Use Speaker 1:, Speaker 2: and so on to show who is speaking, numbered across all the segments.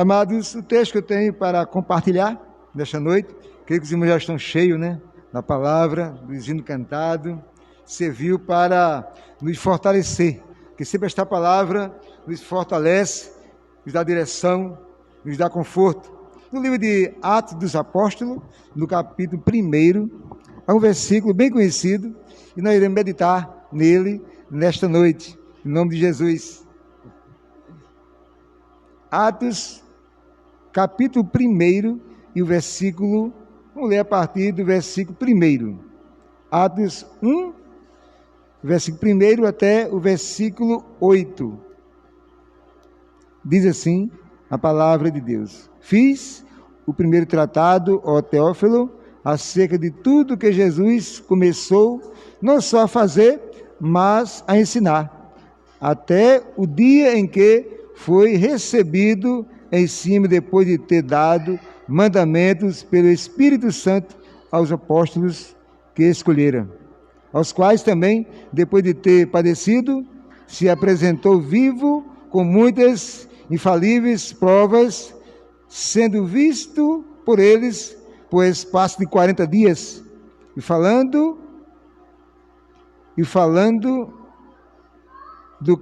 Speaker 1: Amados, o texto que eu tenho para compartilhar nesta noite, creio que os irmãos já estão cheios, na palavra, do hino cantado, serviu para nos fortalecer, que sempre esta palavra nos fortalece, nos dá direção, nos dá conforto. No livro de Atos dos Apóstolos, no capítulo 1, há um versículo bem conhecido, e nós iremos meditar nele nesta noite, em nome de Jesus. Atos, capítulo 1 e o versículo, vamos ler a partir do versículo 1. Atos 1, versículo 1 até o versículo 8. Diz assim a palavra de Deus: Fiz o primeiro tratado, ó Teófilo, acerca de tudo que Jesus começou, não só a fazer, mas a ensinar, até o dia em que foi recebido em cima, depois de ter dado mandamentos pelo Espírito Santo aos apóstolos que escolheram, aos quais também, depois de ter padecido, se apresentou vivo com muitas infalíveis provas, sendo visto por eles por espaço de 40 dias, e falando do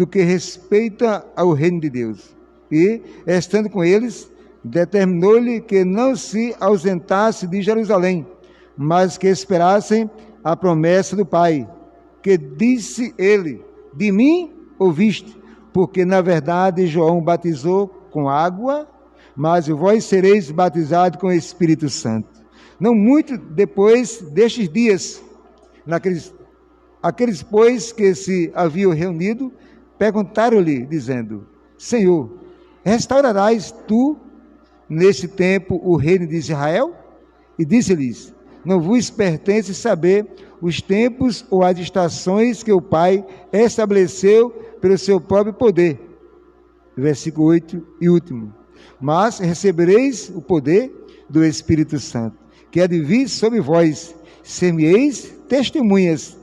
Speaker 1: que respeita ao reino de Deus. E, estando com eles, determinou-lhe que não se ausentasse de Jerusalém, mas que esperassem a promessa do Pai, que disse ele: de mim ouviste, porque na verdade João batizou com água, mas vós sereis batizados com o Espírito Santo. Não muito depois destes dias, aqueles pois que se haviam reunido, perguntaram-lhe, dizendo: Senhor, restaurarás tu neste tempo o reino de Israel? E disse-lhes: não vos pertence saber os tempos ou as estações que o Pai estabeleceu pelo seu próprio poder. Versículo 8 e último: mas recebereis o poder do Espírito Santo, que há de vir sobre vós, ser-me-eis testemunhas,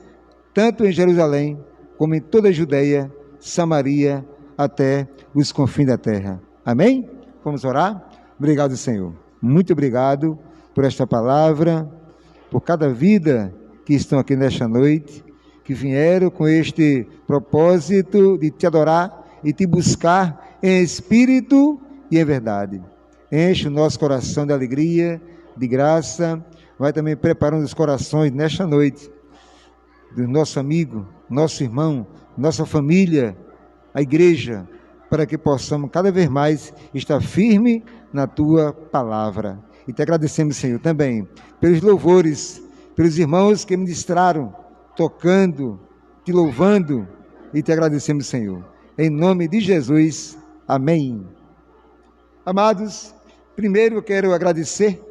Speaker 1: tanto em Jerusalém, como em toda a Judeia, Samaria, até os confins da terra. Amém? Vamos orar? Obrigado, Senhor. Muito obrigado por esta palavra, por cada vida que estão aqui nesta noite, que vieram com este propósito de te adorar e te buscar em espírito e em verdade. Enche o nosso coração de alegria, de graça. Vai também preparando os corações nesta noite do nosso amigo, nosso irmão, nossa família, a igreja, para que possamos cada vez mais estar firme na Tua palavra. E te agradecemos, Senhor, também pelos louvores, pelos irmãos que ministraram, tocando, te louvando, e te agradecemos, Senhor. Em nome de Jesus, amém. Amados, primeiro eu quero agradecer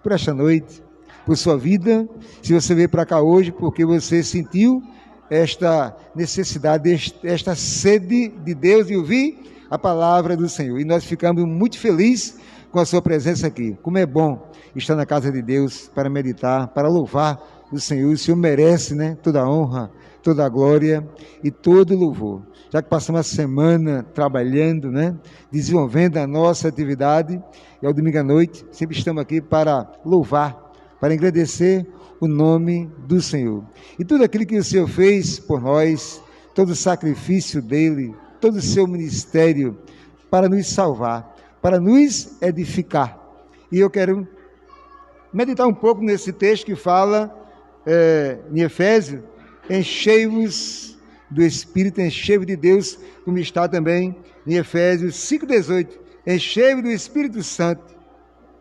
Speaker 1: por esta noite, por sua vida. Se você veio para cá hoje porque você sentiu esta necessidade, esta sede de Deus de ouvir a palavra do Senhor, e nós ficamos muito felizes com a sua presença aqui. Como é bom estar na casa de Deus para meditar, para louvar o Senhor. O Senhor merece, toda a honra, toda a glória e todo o louvor. Já que passamos a semana trabalhando, desenvolvendo a nossa atividade, e ao domingo à noite sempre estamos aqui para louvar, para agradecer o nome do Senhor. E tudo aquilo que o Senhor fez por nós, todo o sacrifício dele, todo o seu ministério para nos salvar, para nos edificar. E eu quero meditar um pouco nesse texto que fala em Efésios: enchei-vos do Espírito, enchei-vos de Deus, como está também em Efésios 5,18, enchei-vos do Espírito Santo.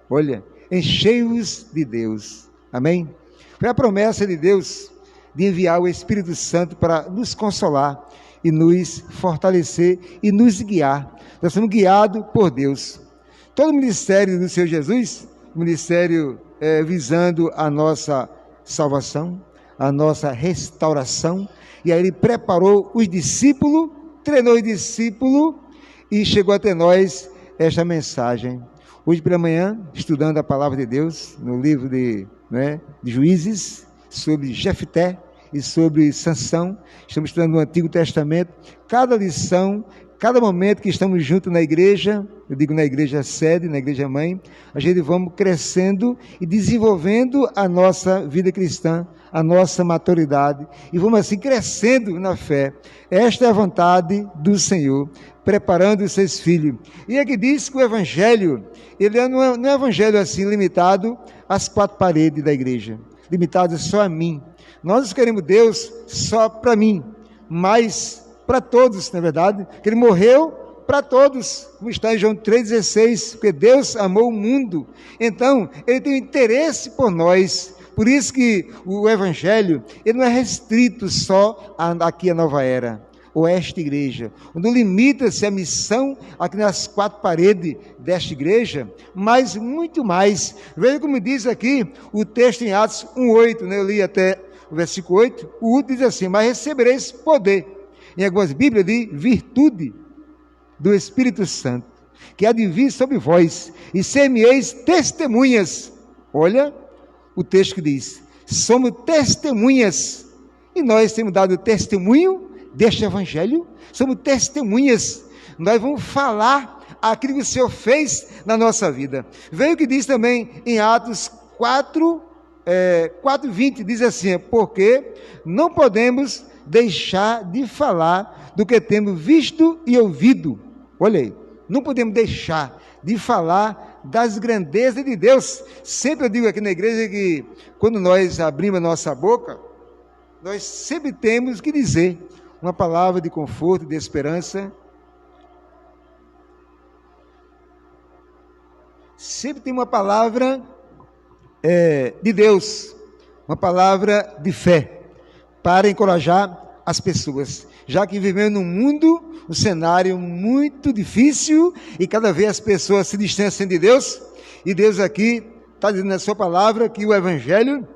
Speaker 1: Olha, enchei-vos de Deus. Amém? Foi a promessa de Deus de enviar o Espírito Santo para nos consolar e nos fortalecer e nos guiar. Nós somos guiados por Deus. Todo o ministério do Senhor Jesus, ministério visando a nossa salvação, a nossa restauração, e aí ele preparou os discípulos, treinou os discípulos e chegou até nós esta mensagem. Hoje pela manhã, estudando a palavra de Deus, no livro de Juízes, sobre Jefté, e sobre Sansão. Estamos estudando o Antigo Testamento. Cada lição, cada momento que estamos juntos na igreja, eu digo na igreja sede, na igreja mãe, a gente vamos crescendo e desenvolvendo a nossa vida cristã, a nossa maturidade, e vamos assim crescendo na fé. Esta é a vontade do Senhor, preparando os seus filhos. E aqui diz que o evangelho, ele não é um evangelho assim limitado às quatro paredes da igreja, limitado só a mim. Nós queremos Deus só para mim, mas para todos, na verdade, que ele morreu para todos, como está em João 3,16, porque Deus amou o mundo, então ele tem interesse por nós. Por isso que o evangelho, ele não é restrito só aqui à Nova Era, ou a esta igreja, não limita-se a missão aqui nas quatro paredes desta igreja, mas muito mais. Veja como diz aqui o texto em Atos 1,8, né? Eu li até o versículo 8, o último diz assim: mas recebereis poder. Em algumas Bíblias diz virtude do Espírito Santo, que há de vir sobre vós, e ser-me-eis testemunhas. Olha o texto que diz, somos testemunhas, e nós temos dado testemunho deste evangelho, somos testemunhas, nós vamos falar aquilo que o Senhor fez na nossa vida. Veio o que diz também em Atos 4:20, diz assim, porque não podemos deixar de falar do que temos visto e ouvido. Olha aí, não podemos deixar de falar das grandezas de Deus. Sempre eu digo aqui na igreja que quando nós abrimos a nossa boca, nós sempre temos que dizer uma palavra de conforto, de esperança. Sempre tem uma palavra de Deus, uma palavra de fé, para encorajar as pessoas, já que vivemos num mundo, um cenário muito difícil, e cada vez as pessoas se distanciam de Deus, e Deus aqui está dizendo na sua palavra que o evangelho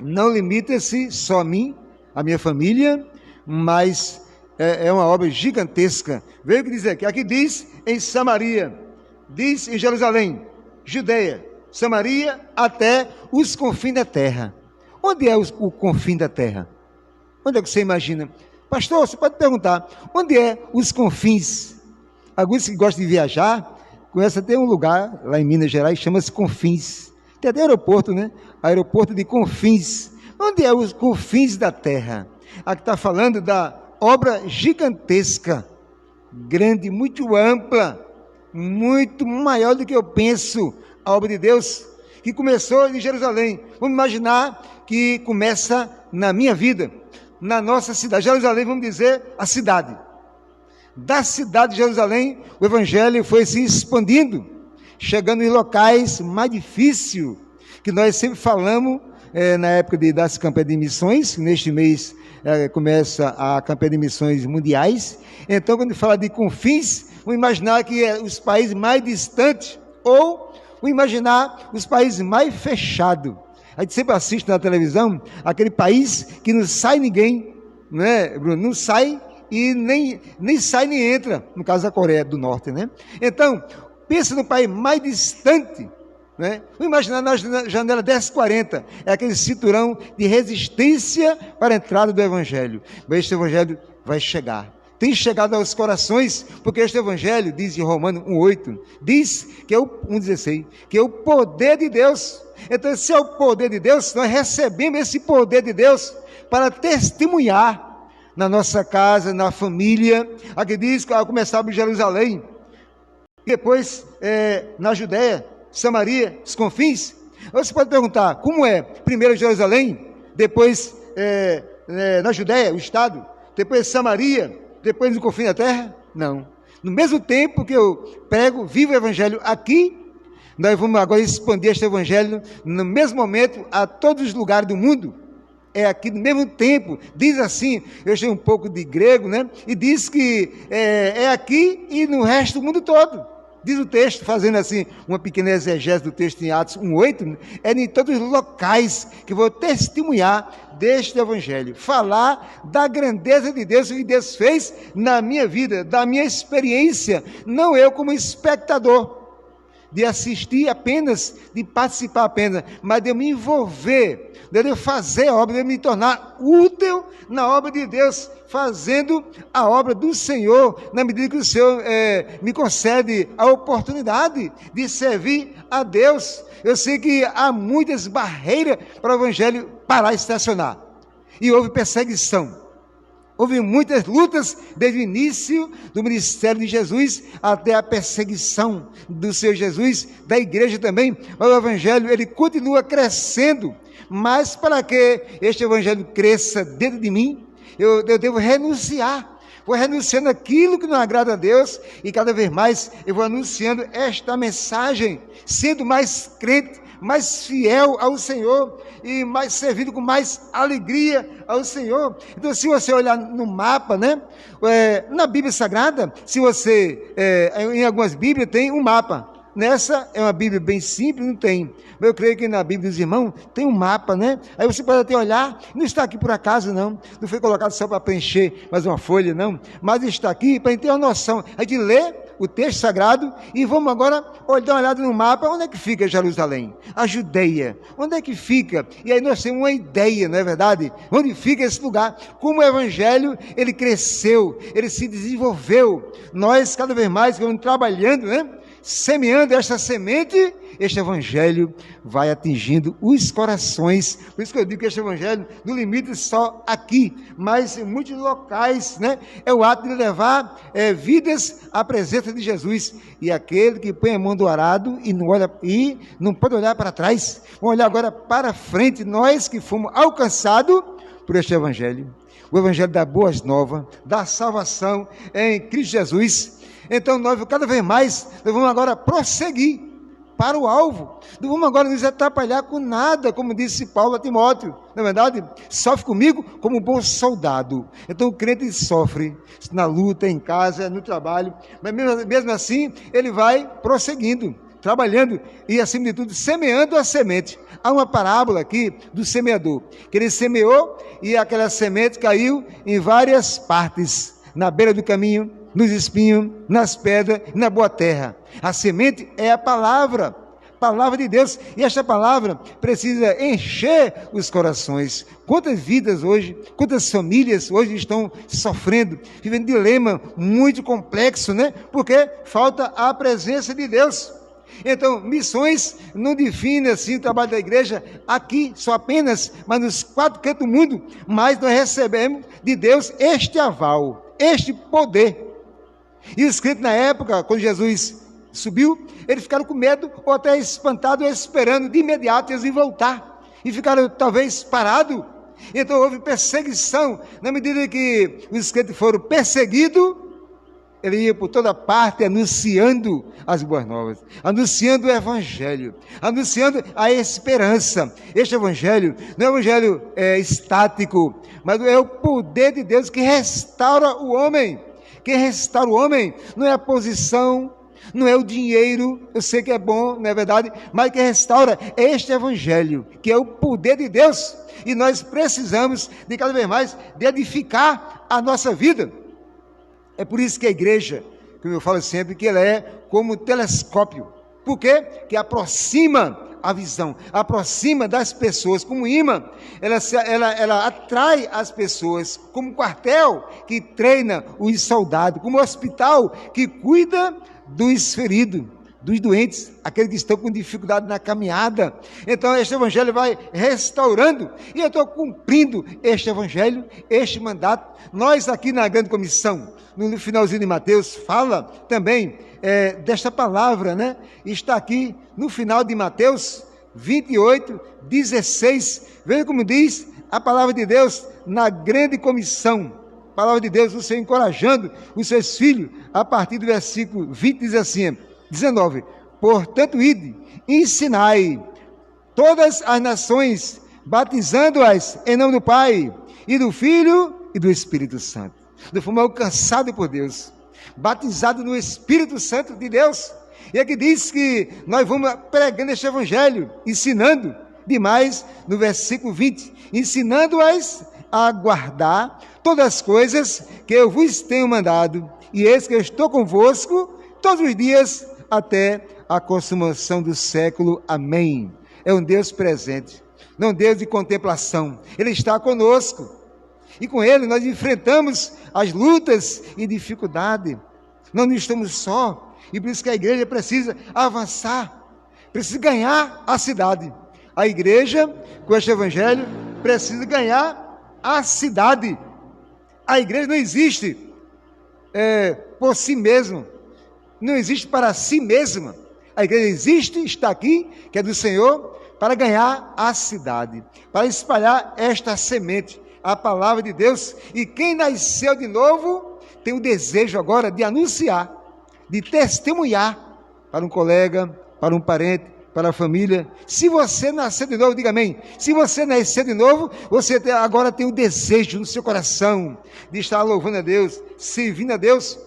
Speaker 1: não limita-se só a mim, a minha família, mas é uma obra gigantesca. Veja o que diz aqui, diz em Samaria, diz em Jerusalém, Judeia, Samaria, até os confins da terra. Onde é o confim da terra? Onde é que você imagina? Pastor, você pode perguntar, onde é os confins? Alguns que gostam de viajar, conhecem até um lugar lá em Minas Gerais, chama-se Confins. Tem até aeroporto, né? Aeroporto de Confins. Onde é os confins da terra? Aqui está falando da obra gigantesca, grande, muito ampla, muito maior do que eu penso, a obra de Deus, que começou em Jerusalém. Vamos imaginar que começa na minha vida, na nossa cidade. Jerusalém, vamos dizer, a cidade. Da cidade de Jerusalém, o evangelho foi se expandindo, chegando em locais mais difíceis, que nós sempre falamos na época das campanhas de missões. Neste mês começa a campanha de missões mundiais. Então, quando fala de confins, vamos imaginar que os países mais distantes, ou vamos imaginar os países mais fechados. A gente sempre assiste na televisão aquele país que não sai ninguém, né, Bruno? Não sai e nem sai nem entra, no caso da Coreia do Norte, né? Então, pensa no país mais distante, né? Vamos imaginar na janela 1040, é aquele cinturão de resistência para a entrada do evangelho. Mas este evangelho vai chegar. Tem chegado aos corações, porque este evangelho, diz em Romanos 1,8, diz que é 1,16, que é o poder de Deus. Então, se é o poder de Deus, nós recebemos esse poder de Deus para testemunhar na nossa casa, na família. Aqui diz que começava em Jerusalém, depois na Judéia, Samaria, os confins. Você pode perguntar, como é? Primeiro Jerusalém, depois na Judéia, o estado, depois Samaria, depois no confim da terra? Não. No mesmo tempo que eu prego, vivo o evangelho aqui, nós vamos agora expandir este evangelho no mesmo momento a todos os lugares do mundo. É aqui no mesmo tempo. Diz assim, eu sei um pouco de grego, né? E diz que é aqui e no resto do mundo todo. Diz o texto, fazendo assim uma pequena exegese do texto em Atos 1,8, é em todos os locais que vou testemunhar deste evangelho, falar da grandeza de Deus, o que Deus fez na minha vida, da minha experiência, não eu como espectador. de assistir apenas, de participar apenas, mas de eu me envolver, de eu fazer a obra, de eu me tornar útil na obra de Deus, fazendo a obra do Senhor, na medida que o Senhor me concede a oportunidade de servir a Deus. Eu sei que há muitas barreiras para o Evangelho parar e estacionar, e houve perseguição. Houve muitas lutas desde o início do ministério de Jesus até a perseguição do Senhor Jesus, da igreja também. Mas o Evangelho, ele continua crescendo. Mas para que este Evangelho cresça dentro de mim, eu devo renunciar. Vou renunciando aquilo que não agrada a Deus e cada vez mais eu vou anunciando esta mensagem, sendo mais crente, mais fiel ao Senhor e mais servido com mais alegria ao Senhor. Então, se você olhar no mapa, né, na Bíblia Sagrada, se você, em algumas Bíblias tem um mapa. Nessa é uma Bíblia bem simples, não tem. Mas eu creio que na Bíblia dos irmãos tem um mapa, né? Aí você pode até olhar, não está aqui por acaso, não. Não foi colocado só para preencher mais uma folha, não. Mas está aqui para a gente ter uma noção. A gente lê o texto sagrado e vamos agora dar uma olhada no mapa. Onde é que fica Jerusalém? A Judeia. Onde é que fica? E aí nós temos uma ideia, não é verdade? Onde fica esse lugar? Como o Evangelho, ele cresceu, ele se desenvolveu. Nós, cada vez mais, vamos trabalhando, né? Semeando esta semente, este Evangelho vai atingindo os corações. Por isso que eu digo que este Evangelho não limita só aqui, mas em muitos locais, né? É o ato de levar vidas à presença de Jesus. E aquele que põe a mão do arado e não pode olhar para trás, vamos olhar agora para frente, nós que fomos alcançados por este Evangelho. O Evangelho da boas novas, da salvação em Cristo Jesus. Então nós cada vez mais vamos agora prosseguir para o alvo, não vamos agora nos atrapalhar com nada, como disse Paulo a Timóteo, na verdade, sofre comigo como um bom soldado. Então o crente sofre na luta, em casa, no trabalho, mas mesmo assim ele vai prosseguindo, trabalhando e acima de tudo semeando a semente. Há uma parábola aqui do semeador, que ele semeou e aquela semente caiu em várias partes, na beira do caminho, nos espinhos, nas pedras, na boa terra. A semente é a palavra de Deus, e esta palavra precisa encher os corações. Quantas vidas hoje, quantas famílias hoje estão sofrendo, vivendo um dilema muito complexo, né? Porque falta a presença de Deus. Então, missões não define assim o trabalho da igreja aqui, só apenas, mas nos 4 cantos do mundo, mas nós recebemos de Deus este aval, este poder. E os crentes na época, quando Jesus subiu, eles ficaram com medo ou até espantados, esperando de imediato eles voltar. E ficaram talvez parados. Então houve perseguição. Na medida que os crentes foram perseguidos, ele ia por toda parte anunciando as boas novas, anunciando o Evangelho, anunciando a esperança. Este Evangelho não é um Evangelho estático, mas é o poder de Deus que restaura o homem. Quem restaura o homem não é a posição, não é o dinheiro, eu sei que é bom, não é verdade, mas quem restaura é este Evangelho, que é o poder de Deus, e nós precisamos de cada vez mais de edificar a nossa vida. É por isso que a igreja, como eu falo sempre, que ela é como um telescópio. Por quê? Que aproxima a visão, aproxima das pessoas, como imã, ela atrai as pessoas, como quartel que treina os soldados, como hospital que cuida dos feridos, dos doentes, aqueles que estão com dificuldade na caminhada. Então este Evangelho vai restaurando, e eu estou cumprindo este Evangelho, este mandato. Nós aqui na Grande Comissão, no finalzinho de Mateus, fala também desta palavra, né? Está aqui no final de Mateus 28, 16, veja como diz a palavra de Deus na Grande Comissão. A palavra de Deus, o Senhor encorajando os seus filhos, a partir do versículo 20, diz assim, 19, portanto, ide, ensinai todas as nações, batizando-as em nome do Pai, e do Filho, e do Espírito Santo. De forma alcançada por Deus, batizado no Espírito Santo de Deus. E aqui diz que nós vamos pregando este Evangelho, ensinando demais, no versículo 20, ensinando-as a guardar todas as coisas que eu vos tenho mandado, e eis que eu estou convosco todos os dias até a consumação do século. Amém. É um Deus presente, não um Deus de contemplação. Ele está conosco. E com Ele nós enfrentamos as lutas e dificuldades. Não estamos só. E por isso que a igreja precisa avançar, precisa ganhar a cidade. A igreja, com este evangelho, precisa ganhar a cidade. A igreja não existe por si mesma, não existe para si mesma. A igreja existe, está aqui, que é do Senhor, para ganhar a cidade, para espalhar esta semente, a palavra de Deus. E quem nasceu de novo tem o desejo agora de anunciar, de testemunhar para um colega, para um parente, para a família. Se você nasceu de novo, diga amém. Se você nasceu de novo, você agora tem o desejo no seu coração de estar louvando a Deus, servindo a Deus.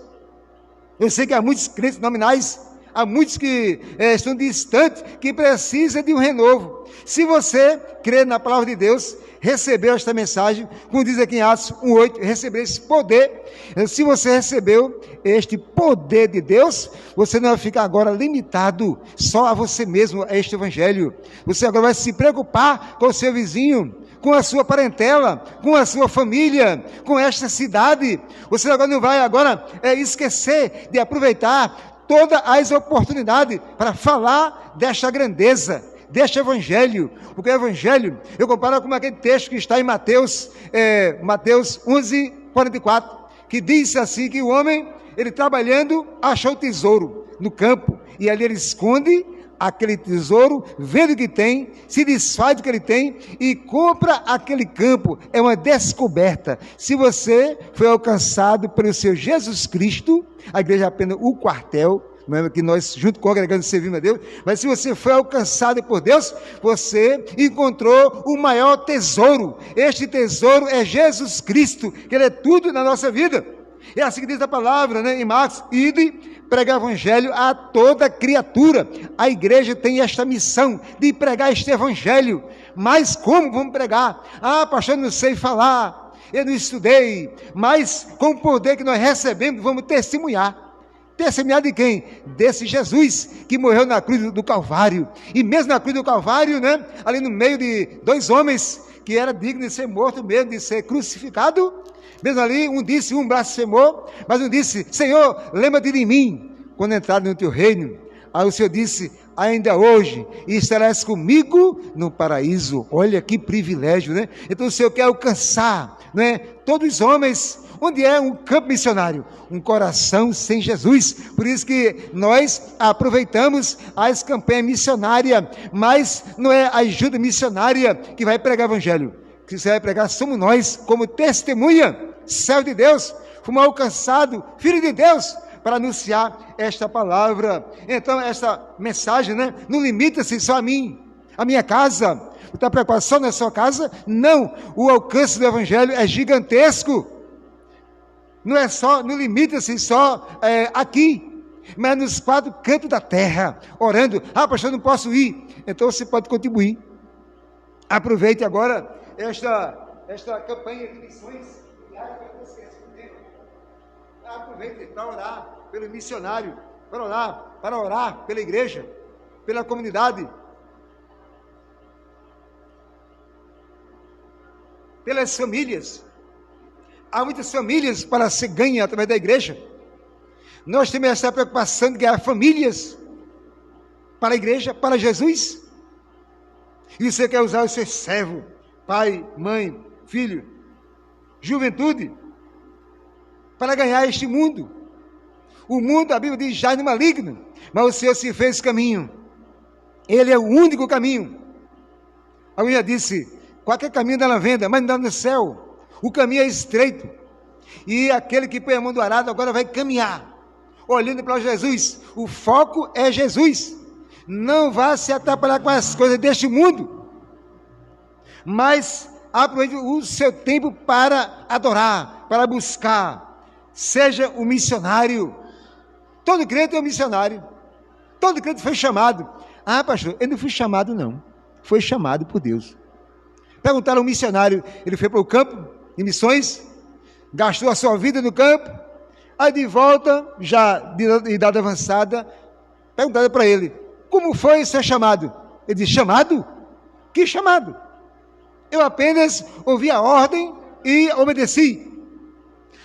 Speaker 1: Eu sei que há muitos crentes nominais, há muitos que estão distantes, que precisam de um renovo. Se você crê na palavra de Deus, recebeu esta mensagem, como diz aqui em Atos 1:8, recebeu esse poder. Se você recebeu este poder de Deus, você não vai ficar agora limitado só a você mesmo, a este evangelho. Você agora vai se preocupar com o seu vizinho, com a sua parentela, com a sua família, com esta cidade. Você agora não vai esquecer de aproveitar todas as oportunidades para falar desta grandeza, deste evangelho. Porque o evangelho, eu comparo com aquele texto que está em Mateus 11:44, que diz assim, que o homem, ele trabalhando, achou tesouro no campo, e ali ele esconde aquele tesouro, vendo o que tem, se desfaz do que ele tem e compra aquele campo. É uma descoberta. Se você foi alcançado pelo seu Jesus Cristo, a igreja é apenas o quartel, não é que nós, junto congregando, servimos a Deus, mas se você foi alcançado por Deus, você encontrou o maior tesouro. Este tesouro é Jesus Cristo, que Ele é tudo na nossa vida. É assim que diz a palavra, né, em Marcos: ide, pregar o evangelho a toda criatura. A igreja tem esta missão de pregar este evangelho. Mas como vamos pregar? Ah, pastor, eu não sei falar, eu não estudei. Mas com o poder que nós recebemos, vamos testemunhar. Testemunhar de quem? Desse Jesus que morreu na cruz do Calvário. E mesmo na cruz do Calvário, né, ali no meio de dois homens que era digno de ser morto mesmo, de ser crucificado, mesmo ali, um disse, um blasfemou, mas um disse: Senhor, lembra-te de mim quando entrar no teu reino. Aí o Senhor disse: ainda hoje estarás comigo no paraíso. Olha que privilégio, né? Então o Senhor quer alcançar, né, todos os homens. Onde é um campo missionário? Um coração sem Jesus. Por isso que nós aproveitamos as campanhas missionárias, mas não é a ajuda missionária que vai pregar o evangelho. Que você vai pregar somos nós, como testemunha, servo de Deus, fomos alcançados, filho de Deus, para anunciar esta palavra. Então esta mensagem, né, não limita-se só a mim, a minha casa. Está preocupado só na sua casa? Não, o alcance do evangelho é gigantesco. Não limita-se só aqui, mas nos quatro cantos da terra, orando. Ah, pastor, não posso ir. Então você pode contribuir. Aproveite agora esta campanha de missões. Aproveite para orar pelo missionário, para orar pela igreja, pela comunidade, pelas famílias. Há muitas famílias para ser ganha através da igreja. Nós temos essa preocupação de ganhar famílias para a igreja, para Jesus. E você quer usar o seu servo, pai, mãe, filho, juventude, para ganhar este mundo. O mundo, a Bíblia diz, jaz no maligno, mas o Senhor se fez caminho. Ele é o único caminho. Alguém já disse: qualquer caminho dá na venda, mas não dá no céu. O caminho é estreito, e aquele que põe a mão do arado agora vai caminhar, olhando para Jesus. O foco é Jesus. Não vá se atrapalhar com as coisas deste mundo, mas aproveite o seu tempo para adorar, para buscar. Seja um missionário. Todo crente é um missionário. Todo crente foi chamado. Ah, pastor, eu não fui chamado não, foi chamado por Deus. Perguntaram ao missionário, ele foi para o campo de missões, gastou a sua vida no campo, aí de volta, já de idade avançada, Perguntaram para ele: como foi o seu chamado? Ele disse: chamado? Que chamado? Eu apenas ouvi a ordem e obedeci.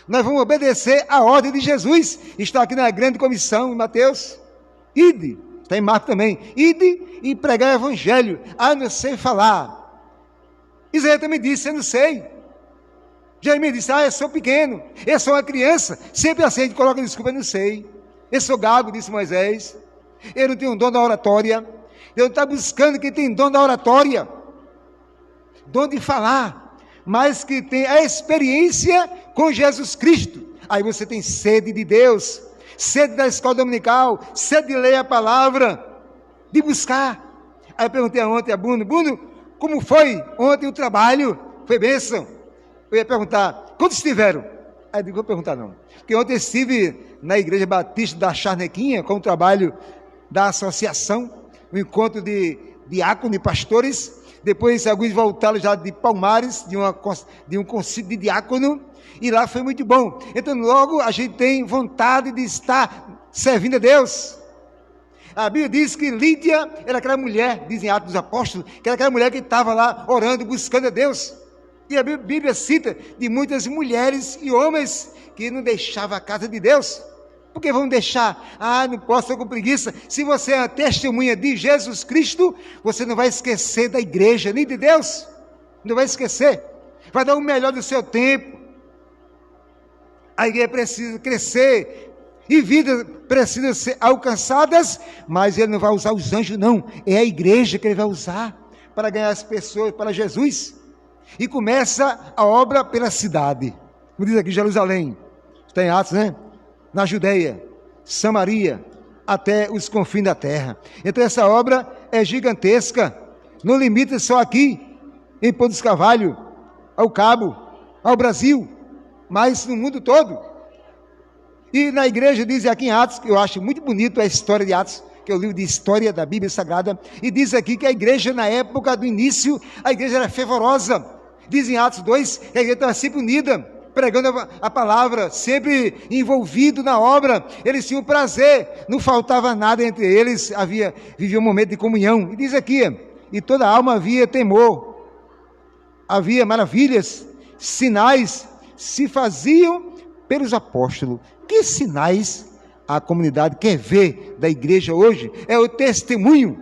Speaker 1: Nós vamos obedecer a ordem de Jesus. Está aqui na grande comissão, em Mateus. Ide, está em Marcos também. Ide e pregar o evangelho. Ah, não sei falar. Isaías também disse: eu não sei. Jeremias disse: eu sou pequeno, eu sou uma criança. Sempre assim a gente coloca desculpa: eu não sei. Eu sou gago, disse Moisés. Eu não tenho um dom da oratória. Deus está buscando quem tem dom da oratória, dom de falar, mas que tem a experiência com Jesus Cristo. Aí você tem sede de Deus, sede da escola dominical, sede de ler a palavra, de buscar. Aí eu perguntei ontem a Bruno: como foi ontem o trabalho? Foi bênção? Eu ia perguntar: quantos estiveram? Aí eu digo: vou perguntar não, porque ontem estive na Igreja Batista da Charnequinha, com o trabalho da associação, um encontro de diáconos e pastores. Depois alguns voltaram já de Palmares, de um concílio de diácono, e lá foi muito bom. Então logo a gente tem vontade de estar servindo a Deus. A Bíblia diz que Lídia era aquela mulher, dizem Atos dos Apóstolos, que era aquela mulher que estava lá orando, buscando a Deus. E a Bíblia cita de muitas mulheres e homens que não deixavam a casa de Deus. Por que vão deixar? Não posso, estou com preguiça. Se você é a testemunha de Jesus Cristo, você não vai esquecer da igreja, nem de Deus. Não vai esquecer. Vai dar o melhor do seu tempo. A igreja precisa crescer. E vidas precisam ser alcançadas, mas ele não vai usar os anjos, não. É a igreja que ele vai usar para ganhar as pessoas para Jesus. E começa a obra pela cidade. Como diz aqui, Jerusalém. Está em Atos, né? Na Judeia, Samaria, até os confins da terra. Então essa obra é gigantesca. Não limita só aqui, em Pôr dos Carvalho, ao Cabo, ao Brasil, mas no mundo todo. E na igreja diz aqui em Atos, que eu acho muito bonito a história de Atos, que é o livro de história da Bíblia Sagrada, e diz aqui que a igreja na época do início, a igreja era fervorosa. Diz em Atos 2, que a igreja estava sempre unida, pregando a palavra, sempre envolvido na obra. Eles tinham prazer, não faltava nada entre eles, vivia um momento de comunhão. E diz aqui: e toda alma havia temor, havia maravilhas, sinais se faziam pelos apóstolos. Que sinais a comunidade quer ver da igreja hoje? É o testemunho.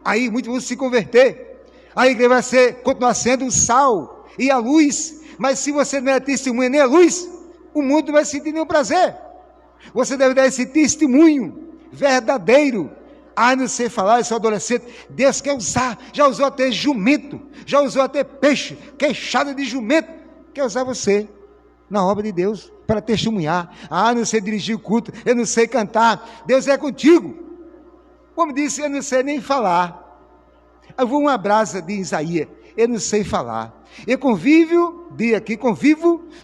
Speaker 1: Aí muitos vão se converter. A igreja vai continuar sendo o sal e a luz. Mas se você não é testemunha nem a luz, o mundo não vai sentir nenhum prazer. Você deve dar esse testemunho verdadeiro. Não sei falar, eu sou adolescente. Deus quer usar, já usou até jumento, já usou até peixe, queixada de jumento. Quer usar você na obra de Deus, para testemunhar. Não sei dirigir o culto, eu não sei cantar. Deus é contigo. Como disse, eu não sei nem falar. Eu vou uma brasa de Isaías, eu não sei falar. Eu convivo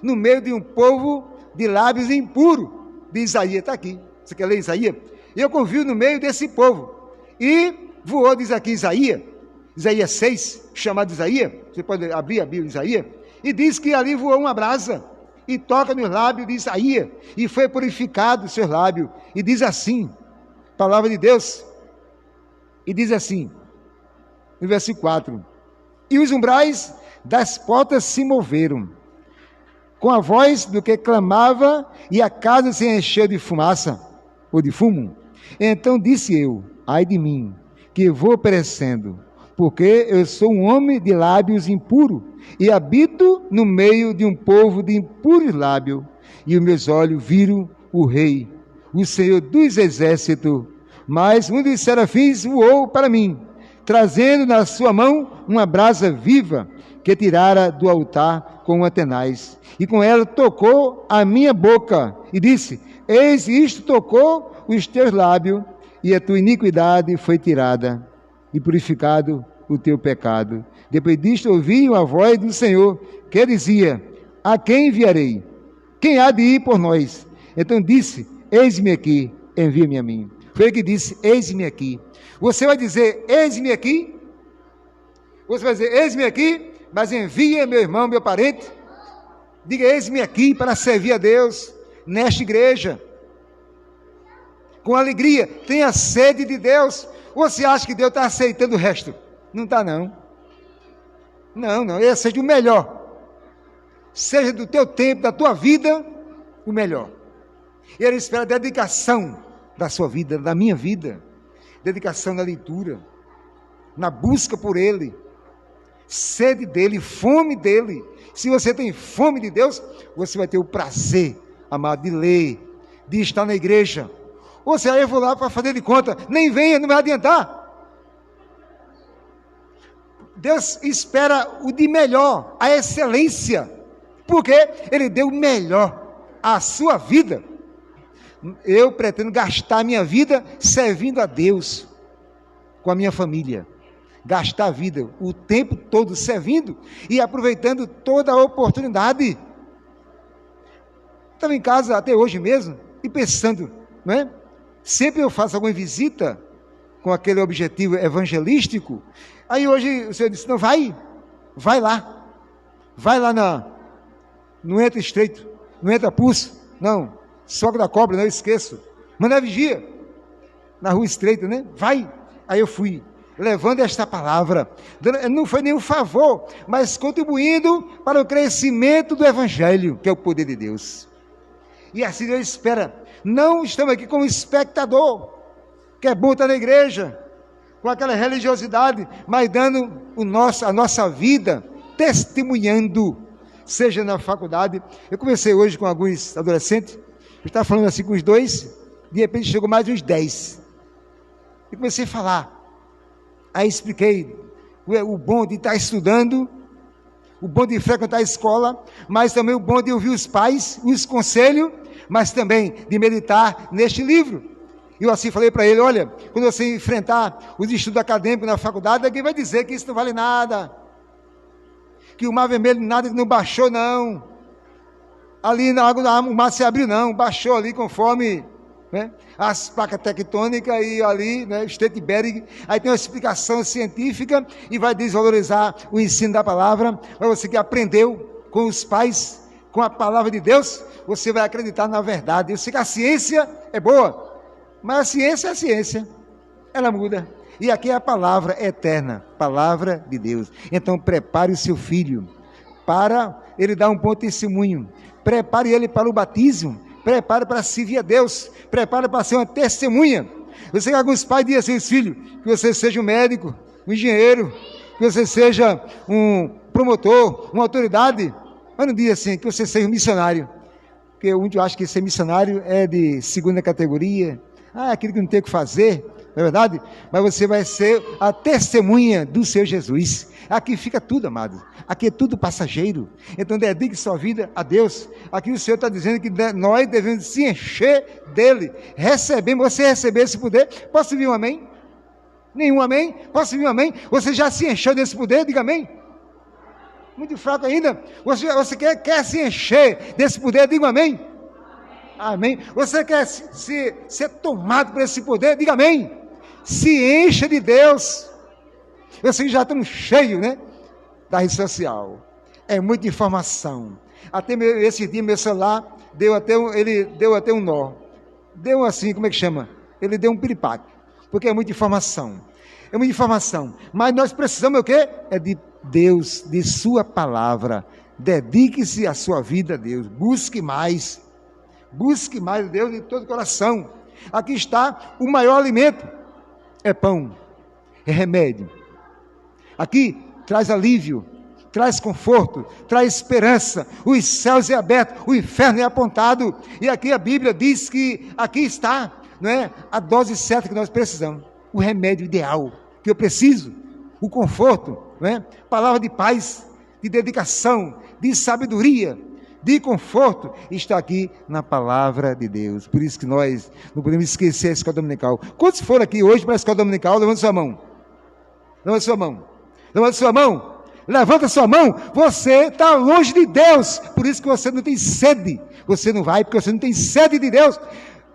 Speaker 1: no meio de um povo de lábios impuros, de Isaías, está aqui. Você quer ler Isaías? Eu convivo no meio desse povo. E voou, diz aqui Isaías 6, chamado Isaías, você pode abrir a Bíblia de Isaías, e diz que ali voou uma brasa, e toca nos lábios de Isaías, e foi purificado os seus lábios, e diz assim, palavra de Deus, e diz assim, no versículo 4, e os umbrais das portas se moveram, com a voz do que clamava, e a casa se encheu de fumaça, ou de fumo. Então disse eu: ai de mim, que vou perecendo, porque eu sou um homem de lábios impuros, e habito no meio de um povo de impuros lábios, e os meus olhos viram o Rei, o Senhor dos exércitos. Mas um dos serafins voou para mim, trazendo na sua mão uma brasa viva, que tirara do altar com uma tenaz, e com ela tocou a minha boca, e disse: eis isto tocou os teus lábios, e a tua iniquidade foi tirada, e purificado o teu pecado. Depois disto ouvi a voz do Senhor, que dizia: a quem enviarei? Quem há de ir por nós? Então disse: eis-me aqui, envia-me a mim. Foi ele que disse: eis-me aqui. Você vai dizer: eis-me aqui? Você vai dizer: eis-me aqui, mas envia meu irmão, meu parente. Diga: eis-me aqui para servir a Deus nesta igreja. com alegria, tenha sede de Deus. Ou você acha que Deus está aceitando o resto? Não está, não. Não, ele seja o melhor. Seja do teu tempo, da tua vida, o melhor. E ele espera a dedicação da sua vida, da minha vida. Dedicação na leitura, na busca por Ele, sede dEle, fome dEle. Se você tem fome de Deus, você vai ter o prazer, amado, de ler, de estar na igreja. Ou seja, eu vou lá para fazer de conta, nem venha, não vai adiantar. Deus espera o de melhor, a excelência, porque Ele deu o melhor à sua vida. Eu pretendo gastar a minha vida servindo a Deus, com a minha família, gastar a vida, o tempo todo servindo e aproveitando toda a oportunidade. Estava em casa até hoje mesmo e pensando, não é? Sempre eu faço alguma visita com aquele objetivo evangelístico. Aí hoje o Senhor disse, não, vai lá não entra estreito, não entra pulso, não, sogra da cobra, não, eu esqueço, manda vigia, na rua estreita, né, vai. Aí eu fui, levando esta palavra, não foi nenhum favor, mas contribuindo para o crescimento do Evangelho, que é o poder de Deus. E assim Deus espera, não estamos aqui como espectador, que é bom estar na igreja, com aquela religiosidade, mas dando a nossa vida, testemunhando, seja na faculdade. Eu comecei hoje com alguns adolescentes, eu estava falando assim com os dois, de repente chegou mais uns 10, e comecei a falar, aí expliquei o bom de estar estudando, o bom de frequentar a escola, mas também o bom de ouvir os pais, os conselhos, mas também de meditar neste livro. E eu assim falei para ele, olha, quando você enfrentar os estudos acadêmicos na faculdade, alguém vai dizer que isso não vale nada, que o mar vermelho nada não baixou não, ali na água o mar se abriu não, baixou ali conforme, né, as placas tectônicas e ali, né, Sternberg, aí tem uma explicação científica e vai desvalorizar o ensino da palavra. Para você que aprendeu com os pais, com a palavra de Deus, você vai acreditar na verdade. Eu sei que a ciência é boa, mas a ciência é a ciência, ela muda. E aqui é a palavra eterna, palavra de Deus. Então prepare o seu filho para ele dar um bom testemunho, prepare ele para o batismo, prepare para servir a Deus, prepare para ser uma testemunha. Eu sei que alguns pais dizem assim, filho, que você seja um médico, um engenheiro, que você seja um promotor, uma autoridade, mas não diz assim, que você seja um missionário, porque eu acho que ser missionário é de segunda categoria, aquilo que não tem o que fazer, não é verdade? Mas você vai ser a testemunha do Senhor Jesus. Aqui fica tudo, amados. Aqui é tudo passageiro. Então dedique sua vida a Deus. Aqui o Senhor está dizendo que nós devemos se encher dele. Você receber esse poder. Posso ouvir um amém? Nenhum amém? Posso ouvir um amém? Você já se encheu desse poder? Diga amém. Muito fraco ainda. Você quer se encher desse poder? Diga amém. Amém. Você quer ser tomado por esse poder? Diga amém. Se encha de Deus. Eu sei que já estamos cheios, né? Da rede social. É muita informação. Até esse dia meu celular ele deu até um nó. Deu assim, como é que chama? Ele deu um piripaque. Porque é muita informação. É muita informação. Mas nós precisamos o quê? É de Deus, de sua palavra. Dedique-se a sua vida a Deus. Busque mais Deus de todo o coração. Aqui está o maior alimento, é pão, é remédio. Aqui traz alívio, traz conforto, traz esperança. Os céus é aberto, o inferno é apontado. E aqui a Bíblia diz que aqui está, não é, a dose certa que nós precisamos, o remédio ideal que eu preciso, o conforto, não é? Palavra de paz, de dedicação, de sabedoria, de conforto, está aqui na palavra de Deus. Por isso que nós não podemos esquecer a escola dominical. Quantos foram aqui hoje para a escola dominical? Levanta sua mão. Levanta sua mão. Levanta sua mão. Levanta sua mão. Você está longe de Deus. Por isso que você não tem sede. Você não vai porque você não tem sede de Deus.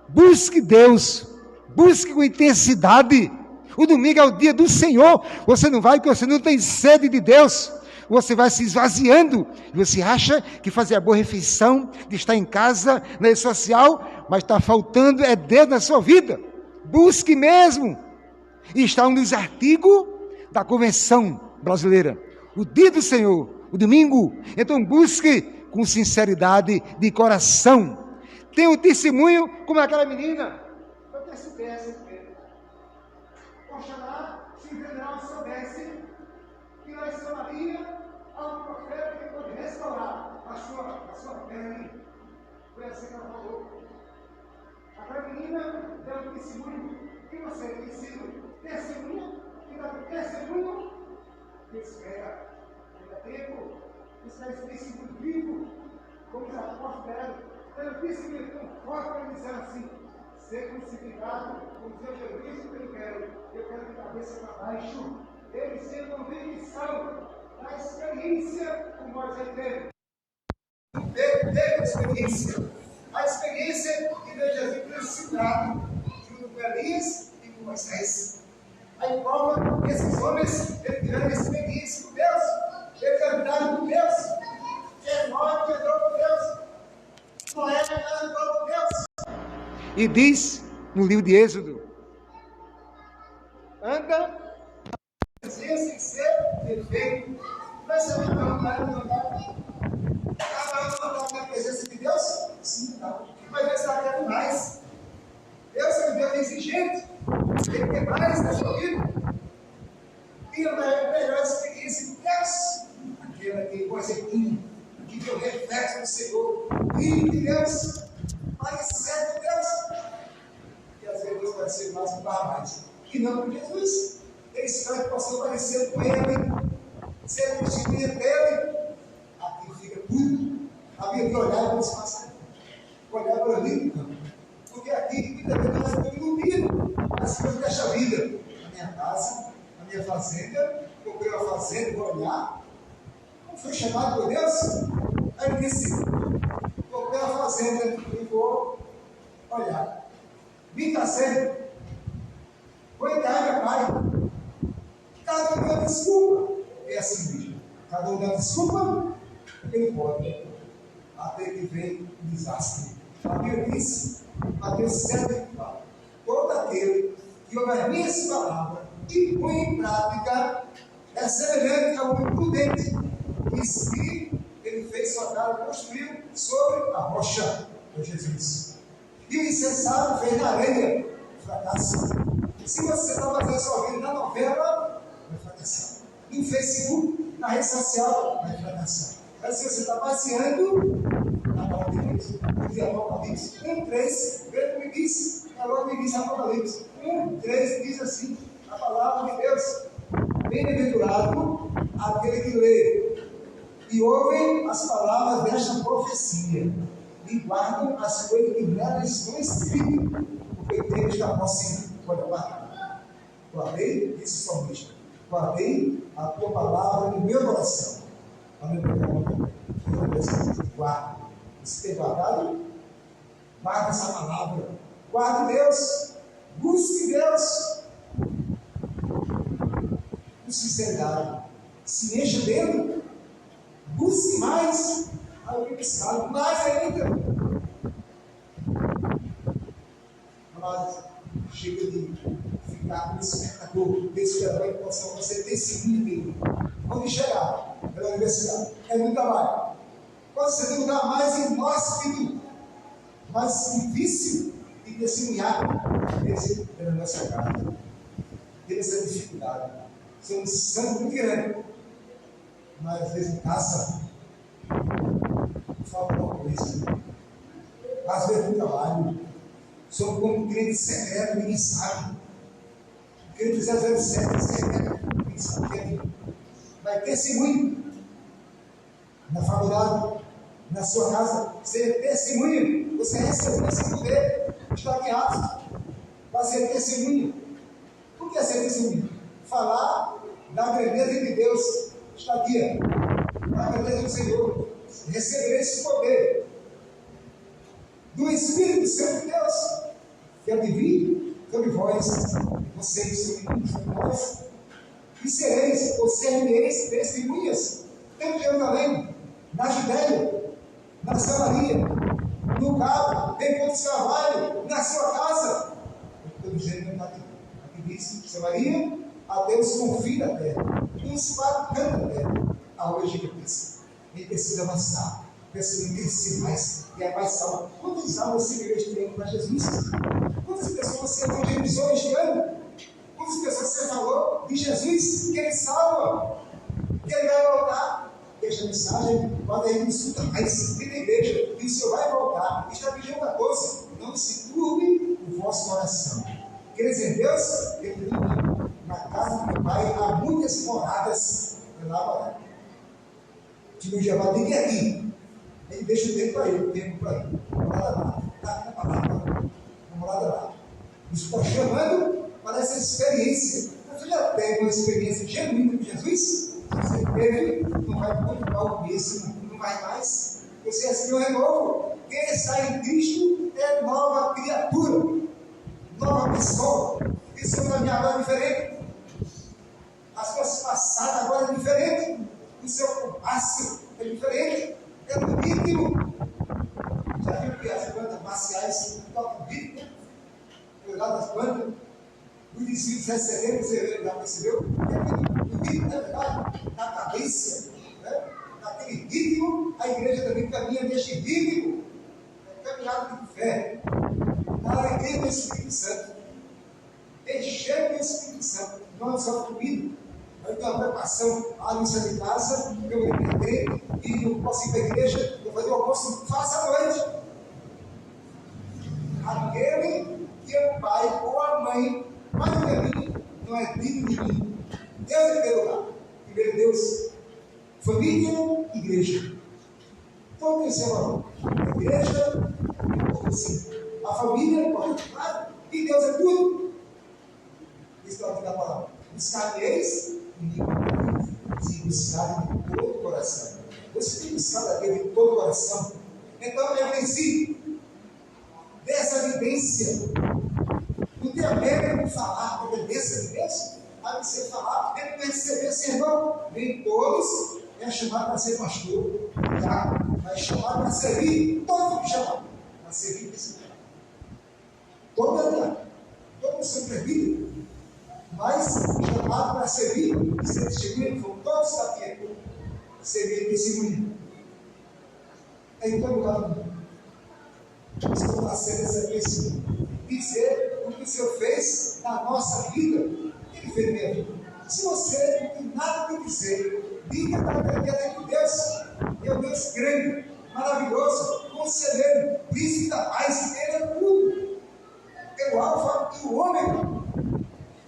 Speaker 1: Busque Deus. Busque com intensidade. O domingo é o dia do Senhor. Você não vai porque você não tem sede de Deus. você vai se esvaziando, e você acha que fazer a boa refeição, de estar em casa, na rede social, mas está faltando é Deus na sua vida. Busque mesmo. E está um dos artigos da Convenção Brasileira, o dia do Senhor, o domingo. Então busque com sinceridade de coração. Tem um testemunho como aquela menina. Eu tenho certeza. Oxalá, se o general soubesse que lá em São Maria há um profeta que pode restaurar a sua pele. Foi assim que ela falou. Aquela menina deu um testemunho. Que você tem sido testemunha? Que dá um testemunho? Que espera. Ainda tempo. Isso é esse testemunho vivo. Como os apóstolos deram. Deu um testemunho tão forte para dizer assim: ser crucificado com seu Jesus que eu quero de cabeça para baixo. Eles têm convicção da experiência como Moisés teve. Teve a experiência de ver Jesus crucificado junto com Elias e com Moisés. Aí prova que esses homens tiveram a experiência com Deus, eles andaram com Deus, Noé andou com Deus, Noé andou com Deus. E diz no livro de Êxodo: anda, sem ser perfeito, mas você não andar na presença de Deus? Sim, não. Mas Deus está querendo mais. Deus é um Deus exigente, Ele quer mais da sua vida. E a melhor experiência de Deus, aquela que coisa que deu reflexo do Senhor, filho de Deus, parecer de Deus. E às vezes Deus vai ser mais um mais. E não com Jesus. Ele espera que possa parecer com Ele, ser constituído dele. Aqui fica tudo. Havia que olhar para os passarinhos, olhar para ali, porque aqui muitas vezes nós estamos iludidos as coisas desta vida. A minha casa, a minha fazenda, comprei uma fazenda, vou olhar. Como foi chamado por Deus? Aí ele disse: comprei uma fazenda e vou olhar. Vim casando, vou entrar, meu pai. Cada um dá desculpa. É assim mesmo. Cada um dá desculpa, ele pode. Até que vem o desastre. Mateus disse, Mateus 7,4: todo aquele que ouve as minhas palavras e põe em prática é semelhante ao homem prudente que se ele fez sua casa, construiu sobre a rocha de Jesus. E o insensato fez na areia, fracasso. Se você está fazendo sua vida na novela, vai fracassar. No Facebook, na rede social, vai fracassar. Mas se você está passeando na palavra de Deus, diz Apocalipse 1,3, veja como diz, a palavra diz Apocalipse 1,3, diz assim, a palavra de Deus: bem-aventurado aquele que lê e ouve as palavras desta profecia e guardam as coisas que nelas estão escritas, porque o tempo está próximo. Pode guardar. Guardei, disse o salmista, guardei a tua palavra no meu coração. Guarda. Você tem guardado? Guarda essa palavra. Guarde Deus. Busque Deus. Com sinceridade. Se encha dele. Busque mais. Aí eu buscar mais ainda. Mas chega de ficar no espectador, esperando que possa você testemunho dele. Onde chegar? Pela universidade. É muito trabalho. Quando você tem um lugar mais inóspito, mais difícil de testemunhar, esse é na nossa casa. Tem essa dificuldade. Isso é um sangue muito grande. Mas às vezes em casa, falta uma coisa. Às vezes no trabalho, somos como um crente secreto, ninguém sabe. O crente 007 secreto, ninguém sabe. Vai testemunho na faculdade, na sua casa, ser testemunho. Você recebeu esse poder, está guiado. Vai ser testemunho. Por que ser testemunho? Falar da grandeza de Deus. Está aqui, da grandeza do Senhor. Receber esse poder do Espírito Santo de Deus, que é divino sobre vós, vocês sobre nós. E sereis, ou sereis testemunhas dentro de Jerusalém, na Judéia, na Samaria, no carro, em Ponte Carvalho, na sua casa. Eu estou dizendo que aqui diz Samaria, até os confins da terra, e os quatro cantos da terra. A hoje eu penso, a gente precisa avançar, precisa crescer mais, e é mais salvo. Quantas almas você igreja tem para Jesus? Quantas pessoas você evangelizou este ano? Quantas pessoas você falou de Jesus, que Ele salva, que Ele vai voltar? Deixa a mensagem, pode aí me escuta mais, vem na igreja, e o Senhor vai voltar. Está pedindo uma coisa, não se turbe o vosso coração. Quer dizer, Deus, na casa do meu pai há muitas moradas. Eu lá morar. Tipo, o Jeová tem que ir aqui. Ele deixa o tempo para ele, o tempo para ele. Morada lá, está aqui na palavra. Morada lá. Isso está chamando para essa experiência. Você já teve uma experiência genuína com Jesus? Você teve, não vai continuar o mesmo, não vai mais. Você recebeu um renovo. Quem está em Cristo é nova criatura, nova pessoa. Isso na minha agora é diferente. As coisas passadas agora é diferente. O seu compasso é diferente. É do ritmo. Já viu que as bandas marciais tocam ritmo? Eu lá das bandas, os discípulos receberam, você já percebeu? É o ritmo, na verdade, na cabeça, né? Naquele ritmo, a igreja também caminha neste ritmo. É caminhada de fé, na alegria do Espírito Santo, enchendo o Espírito Santo, não só comigo. Eu tenho uma preocupação, a missa de casa, eu vou entender, e eu posso ir para a igreja, eu vou fazer o almoço, faça à noite. Aquele que é o pai ou a mãe, mas não é mim, não é digno de mim. Deus é primeiro lugar. Primeiro Deus, família, igreja. Então, tem seu valor. A igreja, assim, a família é importante, claro, e Deus é tudo. Isso é o que dá a palavra. Buscar-me-eis se buscar de todo o coração. Você tem buscado a Deus de todo o coração. Então, eu venci dessa vivência. Não tenha medo de falar, porque dessa vivência, a você falar, ele não receber sermão. Nem todos é chamado para ser pastor, mas chamado para servir. Todos me chamam para servir desse cara. Todos são previdos. Mas chamado para servir, e ser testemunha, foram todos aqui, servir testemunha. Em todo lugar do mundo. Estou nascendo essa testemunha. Dizer o que o Senhor fez na nossa vida, Ele fez na minha vida. Se você não tem nada para dizer, diga para a de Deus. É um Deus grande, maravilhoso, conselheiro, príncipe da paz, Ele é tudo. É o alfa e o ômega.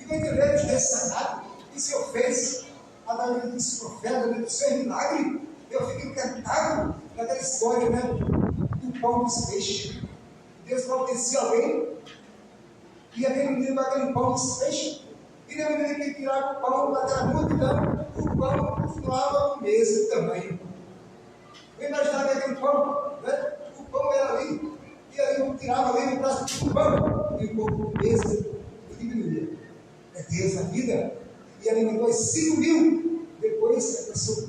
Speaker 1: Entendemos desse sanado que o Senhor fez através desse profeta, do seu milagre. Eu fico encantado naquela história, né? Do pão dos peixes. Deus providencia alguém e aquele menino vai aquele pão dos peixes. E o menino que tirava o pão para aquela multidão, o pão continuava o mesmo tamanho. Eu imaginava que aquele pão, né? O pão era ali, e ali eu tirava ali no braço do pão, e o pão mesmo diminuía. É Deus na vida, e alimentou os 5.000. Depois a pessoa,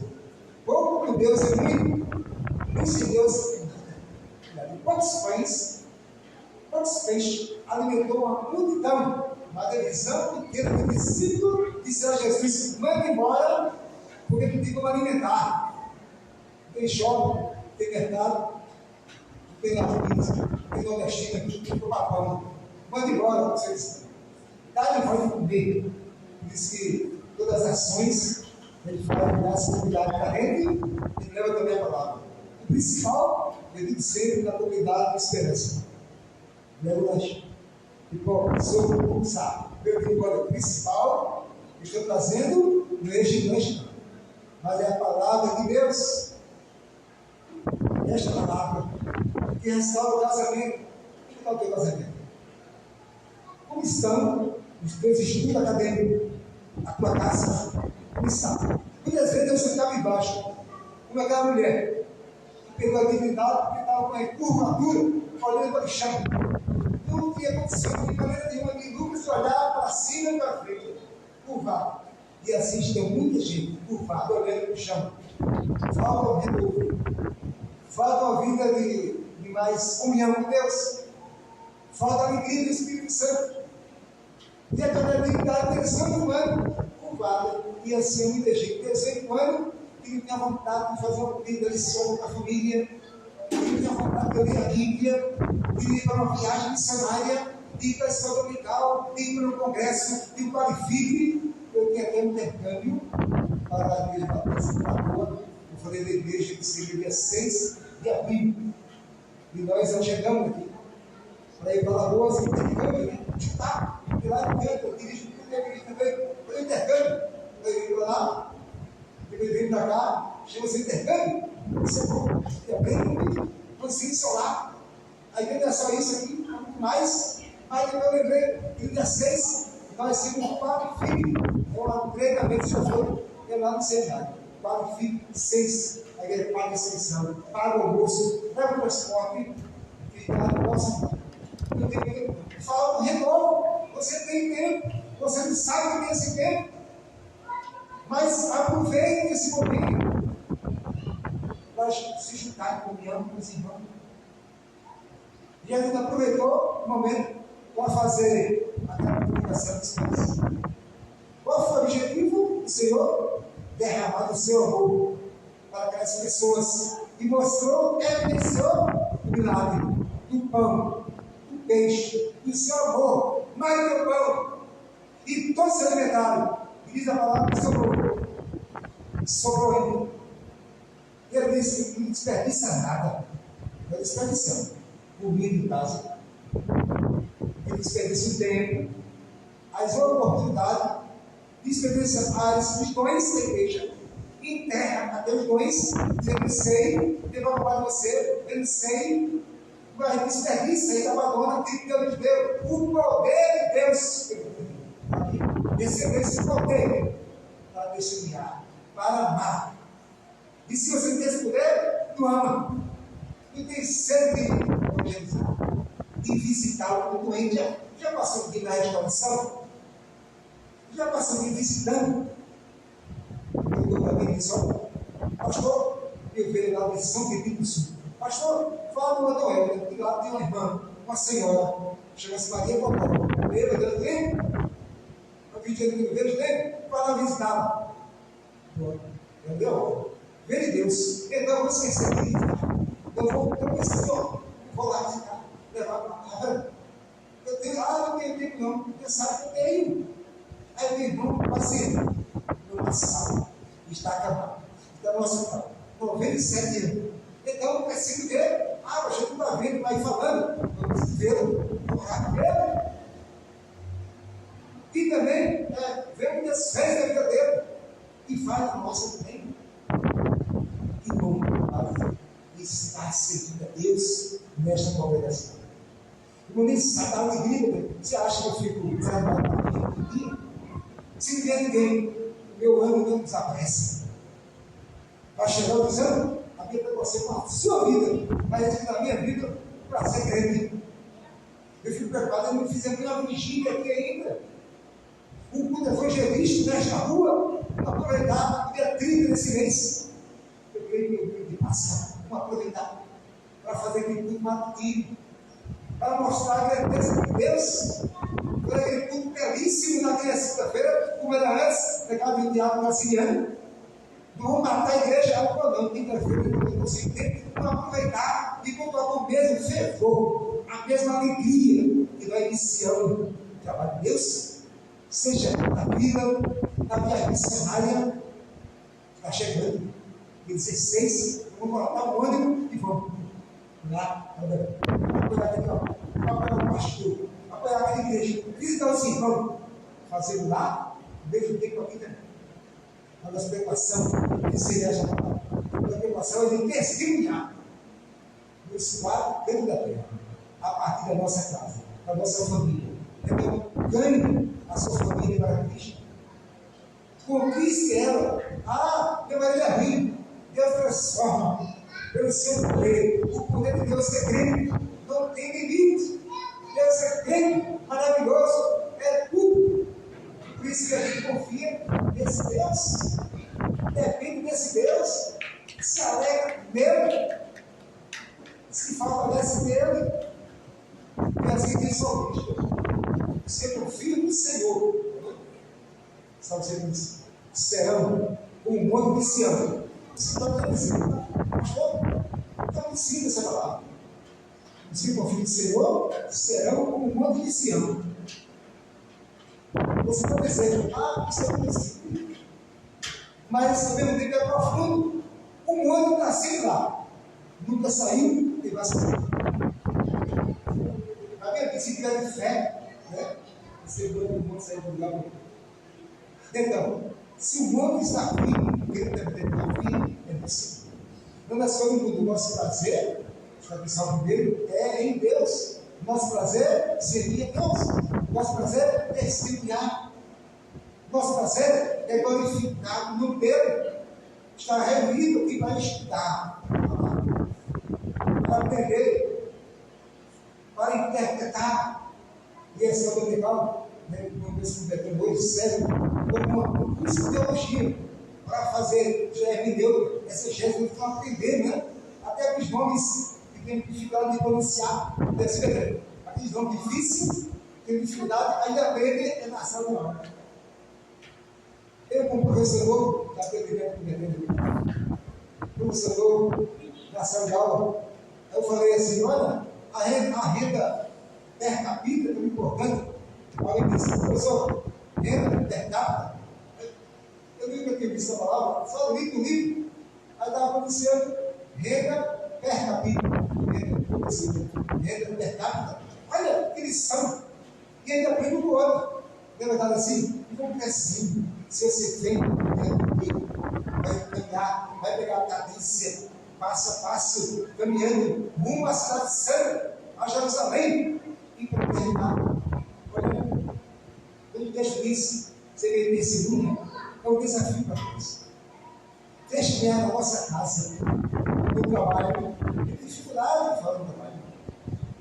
Speaker 1: pouco com Deus é muito, muito sem Deus é nada. Quantos pães, quantos peixes alimentou uma multidão, uma divisão inteira do discípulo, disse a Jesus: manda embora, porque não tem como alimentar. Não tem shopping, não tem mercado, não tem nada, tem nordestino aqui, tem tomar pão. Manda embora, vocês. Dá-lhe vai comer. Diz que todas as ações ele faz dar essa comunidade carente, ele leva também a palavra. O principal, eu digo sempre, na comunidade de esperança. Leva o lanche. E bom, sobre o pulsar. Eu digo, olha, o principal que estou trazendo não é este lanche, não. Mas é a palavra de Deus. Esta palavra que restaura o casamento. Como está o teu casamento? Como estão os teus estudos acadêmicos, a tua casa? Como está? Muitas vezes eu sentava embaixo, como aquela mulher que pegou a dignidade porque estava com a curvatura, olhando para o chão. Não tinha condição de maneira nenhuma de nunca se olhar para cima e para frente, curvado.
Speaker 2: E assiste muita gente curvada, olhando para o chão. Falta uma vida, falta uma vida de mais comunhão com Deus. Falta a alegria do Espírito Santo. E a credibilidade do ser humano curvada. E assim muita gente. De vez em quando, ele tem a vontade de fazer uma vida deliciosa com a família. Ele tem a vontade de ler a Bíblia, de ir para uma viagem missionária, de ir para a escola dominical, de ir para um congresso, de qualifique. Eu tenho até um intercâmbio para a igreja batista da Lagoa. Eu falei da igreja que seria dia 6 de abril. E nós já chegamos aqui para ir para Lagoas, intercâmbio, né? Tá, e lá no canto, eu dirijo tudo, eu dirijo também. Foi intercâmbio. Eu ia para lá, ele veio para cá, chama-se intercâmbio. Isso é bom. E aprende muito. Consigo solar. Aí não é só isso aqui, muito mais. Mas eu lembrei que no dia 6 nós temos um quadro filho. É um treinamento já foi, é lá no seminário. Quadro filho 6. Aí ele paga a inscrição, paga o almoço, leva o transporte, e lá no próximo. Eu tenho fala com renovo. Você tem tempo, você não sabe que tem esse tempo. Mas aproveite esse momento para se juntar em comunhão com os irmãos. E a gente aproveitou o momento para fazer aquela comunicação dos pais. Qual foi o objetivo do Senhor? Derramar o seu amor para aquelas pessoas e mostrou, evidenciou o milagre do pão, do peixe, do seu amor, mais do pão. E todos se alimentaram. Diz a palavra que sobrou ainda. Ele disse: não desperdiça nada. Não desperdiça comida em casa. Ele desperdiça o tempo, as oportunidades, desperdiça os dons da igreja, enterra até os dons. Eu não sei, eu vou falar de você, eu não sei, mas desperdiça e abandona aquilo que Deus deu. O poder de Deus. Recebeu esse poder para testemunhar, para amar. E se você tem esse poder, não ama. Não tem sede de evangelizar, de visitar o doente. Já passou aqui na restauração? Já passou aqui visitando? Eu dou para mim só. Pastor, eu vejo lá de São Pedro do Sul. Pastor, fala do Adorel. E lá tem uma irmã, uma senhora, chama-se Maria Cocó. Lembra dela tempo? Pedindo que Deus dele para visitá-la. Entendeu? Vem de Deus. Então eu vou esquecer de visitar. Vou lá visitar, levar para casa. Eu tenho, não tenho tempo não, porque sabe que eu tenho. Aí eu tenho irmão, paciente. Meu passado está acabado. Então, nosso pai, 97 anos. Então eu preciso dele. A gente não está vendo, vai falando. Vamos vê-lo, orar com ele. E também vemos as férias da vida dele e faz a nossa também. Que bom estar servindo a Deus nesta congregação. Eu nem sabe a alegria. Você acha que eu fico desanimado? Se não vier ninguém, meu ano não desaparece. Vai chegar o ano, a vida para você com a sua vida, mas na minha vida, para ser grande. Eu fico preocupado, eu não fiz nenhuma vigília aqui ainda. O culto evangelístico nesta rua, aproveitar o dia 30 desse mês. Eu creio que eu tenho que passar, vamos aproveitar para fazer aquele culto matutino, para mostrar a grandeza de Deus. Foi aquele culto belíssimo naquela segunda-feira, como era antes, daquela do diabo brasiliano. Não vamos matar a igreja, não, quinta-feira, eu consigo ter, vamos aproveitar e voltar com o mesmo fervor, a mesma alegria que nós iniciamos o trabalho de Deus. Seja na vila, na viagem missionária, está chegando, dia 16, vamos colocar o ônibus e vamos lá, apoiar aqui, apoiar o pastor, apoiar aquela igreja, visitar os irmãos, fazer lá, mesmo tempo aqui também. A nossa preocupação de ser essa palavra. A nossa preocupação é de testemunhar nos quatro cantos da terra, a partir da nossa casa, da nossa família. Então, ganhe a sua família para Cristo. Conquiste ela. Meu marido é ruim. Deus transforma pelo seu poder. O poder de Deus é grande. Não tem limite. Deus é grande, maravilhoso. É tudo. Por isso que a gente confia nesse desse Deus, depende desse Deus, se alegra nele, se fortalece nele. E assim diz o salmista: você confia no Senhor, sabe, você diz, serão como o monte de Sião. Você está dizendo, pastor, está me ensina essa palavra. Você confia no Senhor, serão como o monte de Sião. Você está dizendo, isso é princípio, mas ao mesmo tempo é profundo. O monte está sempre lá, nunca saiu e vai sair. A minha princípio é de fé, né? Você vê o monte sair do lugar. Então, se o monte está firme, ele deve estar firme, é possível. Então, nós falamos do nosso prazer, a missão primeiro é em Deus. Nosso prazer servir a Deus. Nosso prazer é testemunhar. Nosso prazer é glorificar o nome dele. Estar reunido aqui para estudar, para aprender, para interpretar. E esse é o legal, né? Uma vez que o hoje serve como um curso de teologia, para fazer hermenêutica, essa gente que estão aprendendo, né? Até os nomes que têm dificuldade de pronunciar, aqueles nomes difíceis, tem dificuldade, ainda aprende é na sala de aula. Eu, como professor novo, já aprendi professor novo, na sala de aula, eu falei assim: olha, a renda per capita é muito importante. Alguém disse, professor, renda per capita. Eu nunca tinha visto essa palavra, só li no livro. Aí estava pronunciando renda per capita. Renda per capita. Olha que lição. E ainda aprende o outro. É verdade assim? Como é assim? Se você vem, vai caminhar, vai pegar a cadência, passo a passo, caminhando rumo à cidade santa, a Jerusalém, e para terminar, olha, eu deixo isso, você vê testemunha, é um desafio para nós. Testemunhar na nossa casa, no trabalho, tem dificuldade de falar no trabalho.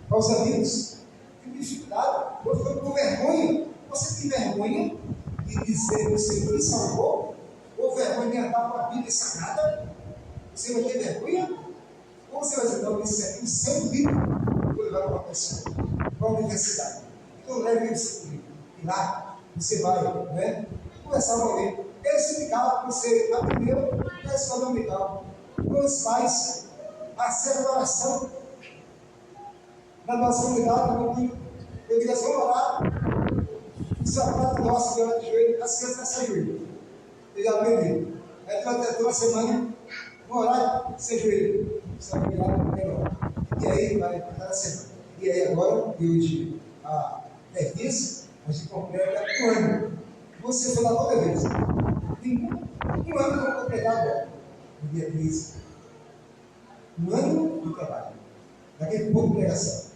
Speaker 2: Para os amigos, tem dificuldade, eu fico com vergonha. Você tem vergonha de dizer que o Senhor me salvou? Ou vergonha de andar com a Bíblia sagrada? Você vai ter vergonha? Ou você vai dizer, não, isso é um santo livro, eu vou levar para uma pessoa, para a universidade. Então leve esse livro. E lá você vai, né, começar a ler. Esse legal que você aprendeu na escola dominical. Os pais, a separação na nossa comunidade, eu digo assim, vamos orar. Isso é a parte nossa, que ela de joelho, as crianças sem joelho. Eu já aprendi. Aí durante uma semana, vamos orar sem joelho. Você vai virar melhor. E aí vai para cada semana. E aí agora, de hoje a 10 dias, a gente completa um ano. Você foi lá toda vez. Tem um ano que eu vou completar agora, no dia 13. Um ano de trabalho. Daqui a pouco de pregação.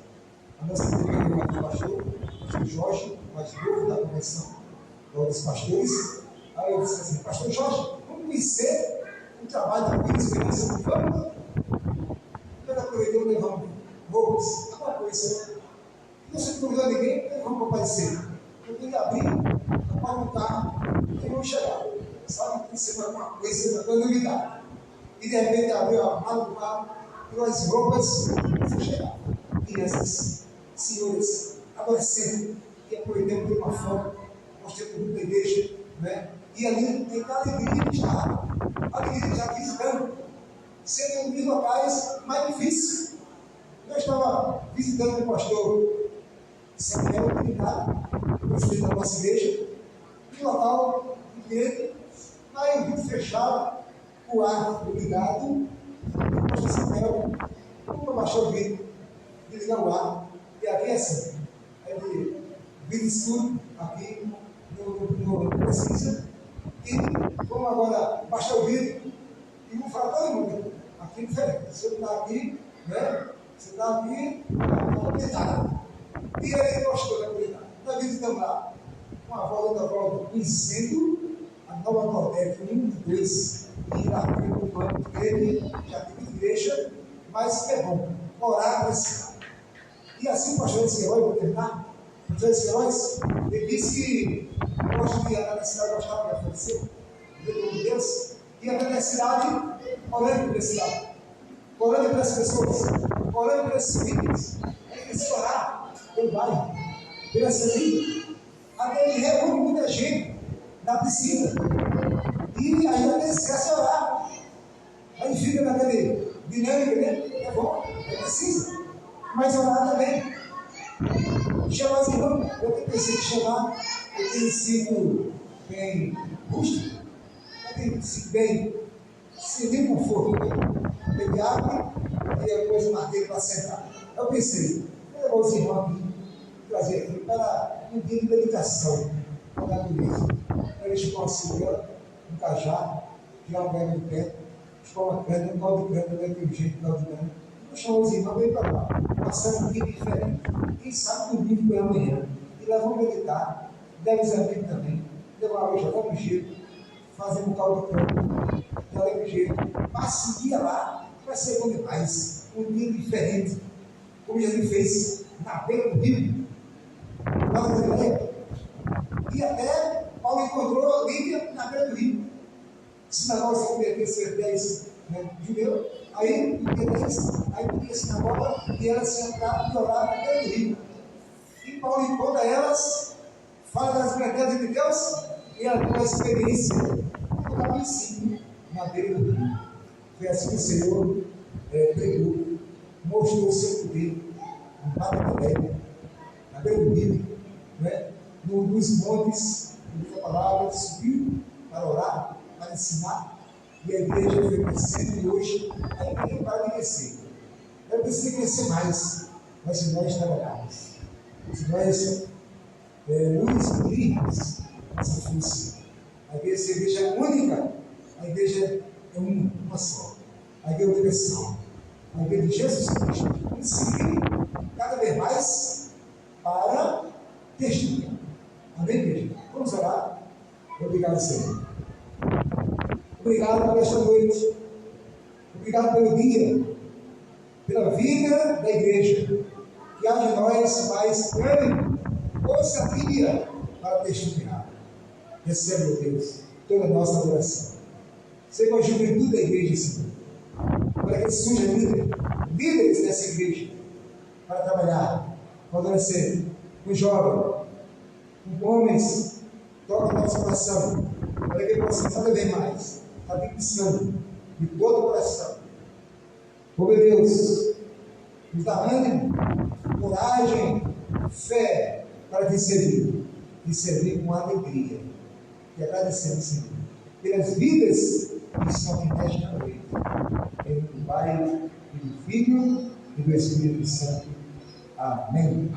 Speaker 2: A nossa igreja aqui, o pastor Jorge, mais novo da convenção dos pastores. Aí eu disse assim: pastor Jorge, vamos conhecer o trabalho da Bíblia Esperança. Vamos. Quando aproveitei, levamos roupas, aquela coisa. Não se convidou ninguém, vamos comparecer. Eu tenho que abrir, apagar o carro e vamos chegar. Sabe que você vai com uma coisa da novidade. E de repente abriu a mala do carro, tirou as roupas e foi chegar. Crianças, senhores, adolescentes, e aproveitamos de uma foto, mostrei para o grupo da igreja, né? E ali tem a alegria de estar, a alegria de estar visitando, sendo um dos locais mais difíceis. Eu estava visitando o pastor Samuel Trinidade, o presidente da nossa igreja, um local diferente, aí o vidro fechado, o ar ligado, o pastor Samuel, vamos abaixar o vidro, de ligar o ar, e aqui é assim, é de vidro escuro, aqui no precisa, e vamos agora baixar o vidro, e vamos falar todo mundo, aqui é diferente, você está aqui, né? Você está aqui, na comunidade. E aí, pastor da comunidade, nós visitamos lá, uma volta da volta, conhecendo a Nova Nordeste 1 e 2, e lá no plano dele, já teve igreja, mas é bom, orar para esse cara. E assim o pastor desse herói, vou terminar, o pastor desse herói, ele disse que gosta de andar na cidade, gostava de aparecer, de Deus, e a necessidade, orando por esse lado, orando pelas pessoas, orando pelas famílias, é preciso orar pelo bairro, pela família, até ele reúne muita gente na piscina, e ainda tem esquece de orar, aí fica naquele dinâmica, né? É bom, é preciso, mas orar também. Chamar os irmãos, eu tenho pensado em chamar, eu tenho sido bem rústico, eu tenho sido bem, sem conforto, beber água e a coisa madeira para sentar. Eu pensei, vou levar os irmãos aqui, trazer aqui para um dia de dedicação à natureza. Eles possam um cajado, tirar um pé no pé, escola uma cana, um caldo de cana, daquele jeito, caldo de cana. Vou chamar os irmãos, vem para lá, passar um dia diferente. Quem sabe domingo pela manhã, e lá vão meditar, deve os amigos também, levar água já dá um jeito, fazendo um caldo de cana, já dá um jeito, passe um dia lá, vai ser bom demais, um dia diferente, como Jesus fez na beira do rio, lá na Galileia. E até Paulo encontrou Lídia na beira do rio. Sinagoga se converter ser 10 judeu, aí podia sinagoga e elas se entraram e oraram na beira do rio. E Paulo encontra elas, fala das grandezas de Deus e ela tem uma experiência no caminho simples, na beira do rio. Foi assim que o Senhor pregou, mostrou o seu poder no Mar da Galileia, na beira do rio, nos montes, a palavra subiu para orar, para ensinar, e a igreja foi crescendo e hoje a igreja para de crescer. Ela precisa crescer mais, mas se nós trabalharmos, se nós unirmos essa função, a igreja é única, a igreja é uma só, a igreja é universal, a igreja de Jesus Cristo, vamos seguir cada vez mais para testemunhar. Amém, igreja? Vamos orar. Obrigado, Senhor. Obrigado por esta noite. Obrigado pelo dia, pela vida da igreja. Que haja em nós mais ânimo, ousadia para testemunhar. Recebe, meu Deus, toda a nossa adoração. Seja com a juventude da igreja, Senhor. Para que surja líderes dessa igreja para trabalhar com adolescente, com jovem, com homens, toca o nosso coração, para que possamos cada vez mais estar pensando de todo o coração. Oh, meu Deus, nos dá ânimo, coragem, fé para te servir, e servir com alegria. E agradecemos, Senhor, pelas vidas que estão aqui nesta noite, em nome do Pai, e do Filho e do Espírito Santo. Amém.